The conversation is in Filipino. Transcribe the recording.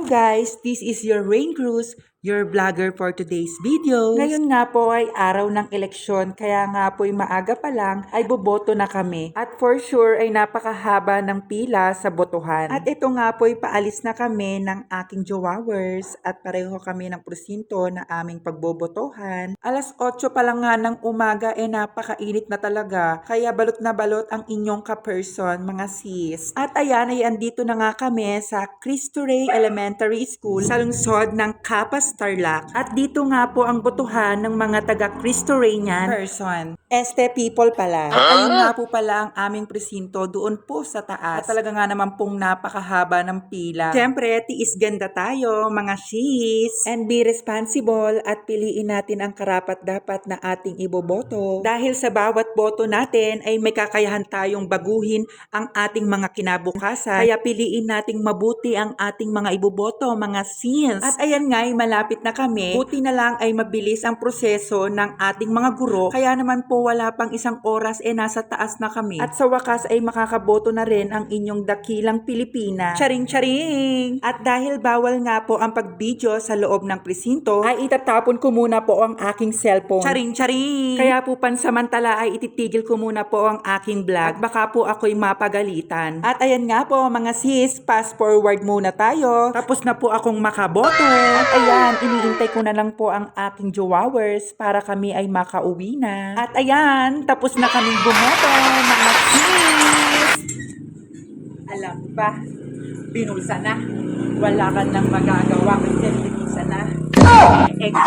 guys, this is your Rain Cruz, your vlogger for today's video. Ngayon nga po ay araw ng eleksyon, kaya nga po ay maaga pa lang ay boboto na kami. At for sure ay napakahaba ng pila sa botohan. At ito nga po ay paalis na kami ng aking jowawers at pareho kami ng presinto na aming pagbobotohan. Alas 8 pa lang nga ng umaga napakainit na talaga, kaya balot na balot ang inyong ka-person mga sis. At ayan ay andito na nga kami sa Cristo Rey Elementary School sa lungsod ng Capas, Tarlac. At dito nga po ang botohan ng mga taga Cristo Rey niyan person. People pala. At ayun nga po pala ang aming presinto doon po sa taas. At talaga nga naman pong napakahaba ng pila. Siyempre, tiis ganda tayo mga sis. And be responsible at piliin natin ang karapat-dapat na ating iboboto. Dahil sa bawat boto natin ay may kakayahan tayong baguhin ang ating mga kinabukasan. Kaya piliin nating mabuti ang ating mga iboboto, mga sis. At ayan nga ay malapit na kami. Buti na lang ay mabilis ang proseso ng ating mga guro. Kaya naman po wala pang isang oras nasa taas na kami. At sa wakas ay makakaboto na rin ang inyong dakilang Pilipinas. Charing-charing! At dahil bawal nga po ang pag-video sa loob ng presinto, ay itatapon ko muna po ang aking cellphone. Charing-charing! Kaya po pansamantala ay ititigil ko muna po ang aking vlog. At baka po ako'y mapagalitan. At ayan nga po mga sis, fast forward muna tayo. Tapos na po akong makaboto. At ayan, iniintay ko na lang po ang aking jowawers para kami ay makauwi na. At ayan, tapos na kaming bumoto mga sis. Alam ba, binulsa na. Wala ka nang magagawa kasi binulsa na. Eka.